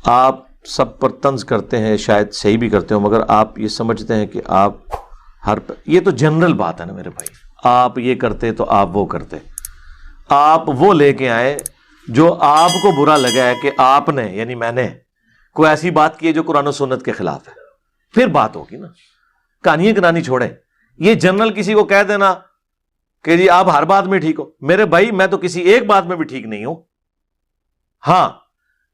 آپ سب پر طنز کرتے ہیں، شاید صحیح بھی کرتے ہو، مگر آپ یہ سمجھتے ہیں کہ آپ یہ تو جنرل بات ہے نا میرے بھائی، آپ یہ کرتے تو آپ وہ کرتے، آپ وہ لے کے آئے جو آپ کو برا لگا ہے کہ آپ نے یعنی میں نے کوئی ایسی بات کی ہے جو قرآن و سنت کے خلاف ہے، پھر بات ہوگی نا، کہانی کنانی چھوڑیں۔ یہ جنرل کسی کو کہہ دینا کہ جی آپ ہر بات میں ٹھیک ہو، میرے بھائی میں تو کسی ایک بات میں بھی ٹھیک نہیں ہوں، ہاں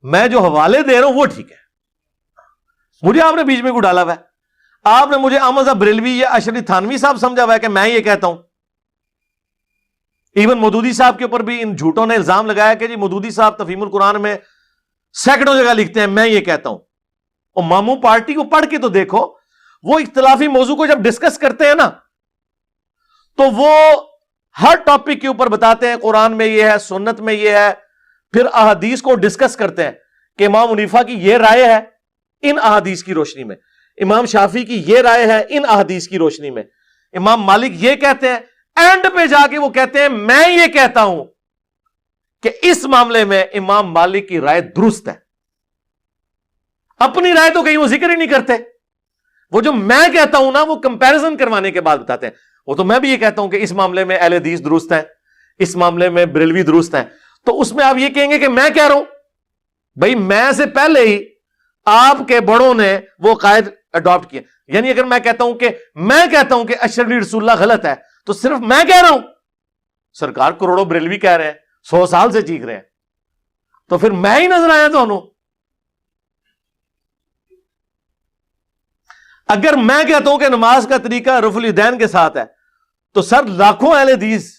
میں جو حوالے دے رہا ہوں وہ ٹھیک ہے، مجھے آپ نے بیچ میں کو ڈالا ہوا ہے، آپ نے مجھے احمد صاحب بریلوی یا اشرف تھانوی صاحب سمجھا ہوا ہے کہ میں یہ کہتا ہوں۔ ایون مودودی صاحب کے اوپر بھی ان جھوٹوں نے الزام لگایا کہ جی مودودی صاحب تفہیم القرآن میں سینکڑوں جگہ لکھتے ہیں میں یہ کہتا ہوں، اور ماموں پارٹی کو پڑھ کے تو دیکھو، وہ اختلافی موضوع کو جب ڈسکس کرتے ہیں نا تو وہ ہر ٹاپک کے اوپر بتاتے ہیں قرآن میں یہ ہے، سنت میں یہ ہے، پھر احادیث کو ڈسکس کرتے ہیں کہ امام حنیفہ کی یہ رائے ہے ان احادیث کی روشنی میں، امام شافعی کی یہ رائے ہے ان احادیث کی روشنی میں، امام مالک یہ کہتے ہیں، اینڈ پہ جا کے وہ کہتے ہیں میں یہ کہتا ہوں کہ اس معاملے میں امام مالک کی رائے درست ہے۔ اپنی رائے تو کہیں وہ ذکر ہی نہیں کرتے، وہ جو میں کہتا ہوں نا وہ کمپیرزن کروانے کے بعد بتاتے ہیں، وہ تو میں بھی یہ کہتا ہوں کہ اس معاملے میں اہل حدیث درست ہے، اس معاملے میں بریلوی درست ہے، تو اس میں آپ یہ کہیں گے کہ میں کہہ رہا ہوں، بھائی میں سے پہلے ہی آپ کے بڑوں نے وہ قائد اڈاپٹ کیا، یعنی اگر میں کہتا ہوں کہ اشرف رسول اللہ غلط ہے تو صرف میں کہہ رہا ہوں، سرکار کروڑوں بریلوی کہہ رہے ہیں، 100 سال سے چیخ رہے ہیں، تو پھر میں ہی نظر آیا دونوں۔ اگر میں کہتا ہوں کہ نماز کا طریقہ رفع الیدین کے ساتھ ہے تو سر لاکھوں اہل حدیث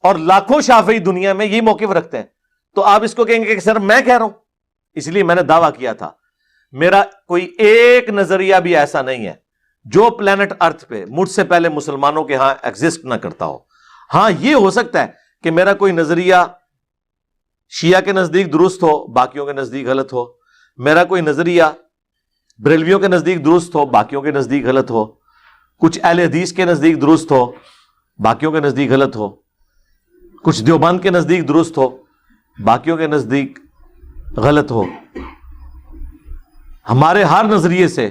اور لاکھوں شافعی دنیا میں یہ موقف رکھتے ہیں، تو آپ اس کو کہیں گے کہ سر میں کہہ رہا ہوں۔ اس لیے میں نے دعویٰ کیا تھا میرا کوئی ایک نظریہ بھی ایسا نہیں ہے جو پلانٹ ارتھ پہ مجھ سے پہلے مسلمانوں کے ہاں ایگزسٹ نہ کرتا ہو۔ ہاں یہ ہو سکتا ہے کہ میرا کوئی نظریہ شیعہ کے نزدیک درست ہو، باقیوں کے نزدیک غلط ہو، میرا کوئی نظریہ بریلویوں کے نزدیک درست ہو، باقیوں کے نزدیک غلط ہو، کچھ اہل حدیث کے نزدیک درست ہو، باقیوں کے نزدیک غلط ہو، کچھ دیوبند کے نزدیک درست ہو، باقیوں کے نزدیک غلط ہو۔ ہمارے ہر نظریے سے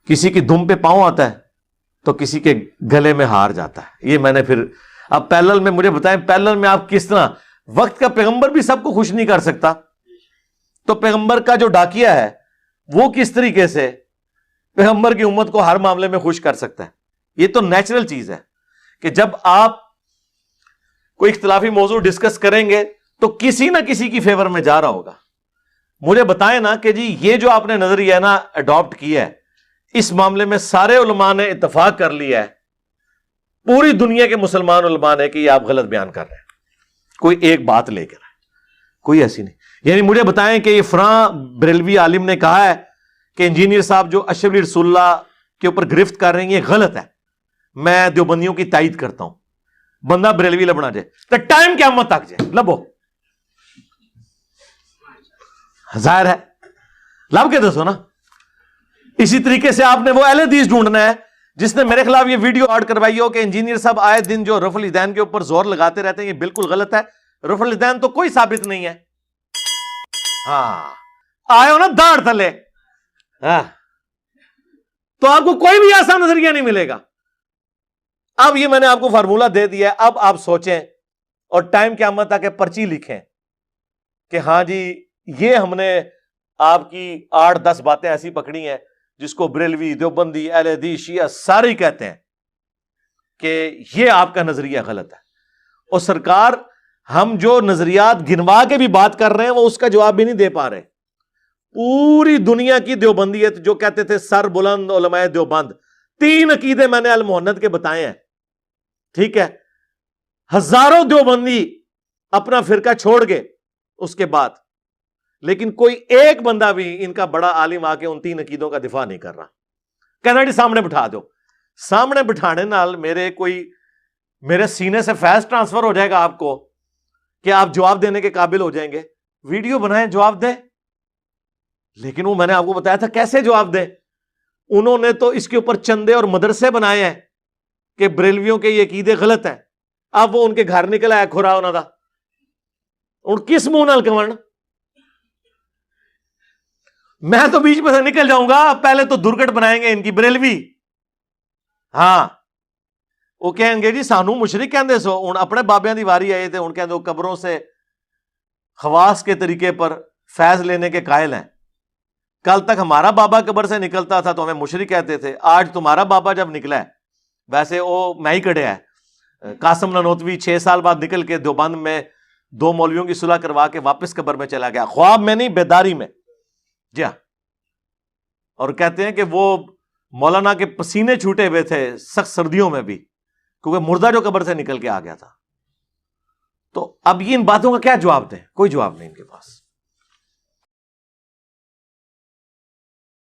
کسی کی دم پہ پاؤں آتا ہے تو کسی کے گلے میں ہار جاتا ہے۔ یہ میں نے پھر اب پیرلل میں مجھے بتائیں، پیرلل میں آپ کس طرح، وقت کا پیغمبر بھی سب کو خوش نہیں کر سکتا، تو پیغمبر کا جو ڈاکیا ہے وہ کس طریقے سے پیغمبر کی امت کو ہر معاملے میں خوش کر سکتا ہے؟ یہ تو نیچرل چیز ہے کہ جب آپ کوئی اختلافی موضوع ڈسکس کریں گے تو کسی نہ کسی کی فیور میں جا رہا ہوگا۔ مجھے بتائیں نا کہ جی یہ جو آپ نے نظریہ نا اڈاپٹ کیا ہے، اس معاملے میں سارے علماء نے اتفاق کر لیا ہے، پوری دنیا کے مسلمان علماء نے کہ یہ آپ غلط بیان کر رہے ہیں، کوئی ایک بات لے کر کوئی ایسی نہیں۔ یعنی مجھے بتائیں کہ یہ فلاں بریلوی عالم نے کہا ہے کہ انجینئر صاحب جو اشرف رسول اللہ کے اوپر گرفت کر رہے ہیں یہ غلط ہے، میں دیوبندیوں کی تائید کرتا ہوں، بندہ بریلوی لبنا جائے تو ٹائم قیامت تک جائے لبو، ظاہر ہے لب کے دسو نا۔ اسی طریقے سے آپ نے وہ اہل حدیث ڈھونڈنا ہے جس نے میرے خلاف یہ ویڈیو آڈ کروائی ہو کہ انجینئر صاحب آئے دن جو رفع الیدین کے اوپر زور لگاتے رہتے ہیں یہ بالکل غلط ہے، رفع الیدین تو کوئی ثابت نہیں ہے۔ ہاں آئے ہو نا داڑھ تھلے، ہاں تو آپ کو کوئی بھی ایسا نظریہ نہیں ملے گا۔ اب یہ میں نے آپ کو فارمولہ دے دیا ہے، اب آپ سوچیں اور ٹائم قیامت تک پرچی لکھیں کہ ہاں جی یہ ہم نے آپ کی 8-10 باتیں ایسی پکڑی ہیں جس کو بریلوی، دیوبندی، اہل حدیث، شیعہ سارے کہتے ہیں کہ یہ آپ کا نظریہ غلط ہے، اور سرکار ہم جو نظریات گنوا کے بھی بات کر رہے ہیں وہ اس کا جواب بھی نہیں دے پا رہے۔ پوری دنیا کی دیوبندیت جو کہتے تھے سر بلند علماء دیوبند، 3 عقیدے میں نے المحنت کے بتائے ہیں، ٹھیک ہے، ہزاروں دیوبندی اپنا فرقہ چھوڑ گئے اس کے بعد، لیکن کوئی ایک بندہ بھی ان کا بڑا عالم آ کے ان 3 عقیدوں کا دفاع نہیں کر رہا، کہنا جی سامنے بٹھا دو۔ سامنے بٹھانے نال میرے سینے سے فیض ٹرانسفر ہو جائے گا آپ کو کہ آپ جواب دینے کے قابل ہو جائیں گے، ویڈیو بنائیں جواب دیں، لیکن وہ میں نے آپ کو بتایا تھا کیسے جواب دیں۔ انہوں نے تو اس کے اوپر چندے اور مدرسے بنائے ہیں کہ بریلویوں کے یہ عقیدے غلط ہیں، اب وہ ان کے گھر نکل آیا کھرا انہوں دا، ان کس منہ نال کون میں تو بیچ میں سے نکل جاؤں گا، پہلے تو درگٹ بنائیں گے ان کی بریلوی. ہاں وہ کہیں گے جی سانو مشرک کہندے سو، ہن اپنے بابیاں دی واری آئی تے ہن کہندے ہو قبروں سے خواص کے طریقے پر فیض لینے کے قائل ہیں. کل تک ہمارا بابا قبر سے نکلتا تھا تو ہمیں مشرک کہتے تھے، آج تمہارا بابا جب نکلا ہے، ویسے وہ میں ہی کڑیا ہے، قاسم نانوتوی 6 سال بعد نکل کے دیوبند میں 2 مولویوں کی صلح کروا کے واپس قبر میں چلا گیا، خواب میں نہیں بیداری میں. جی ہاں. اور کہتے ہیں کہ وہ مولانا کے پسینے چھوٹے ہوئے تھے سخت سردیوں میں بھی، کیونکہ مردہ جو قبر سے نکل کے آ گیا تھا. تو اب یہ ان باتوں کا کیا جواب دیں؟ کوئی جواب نہیں ان کے پاس.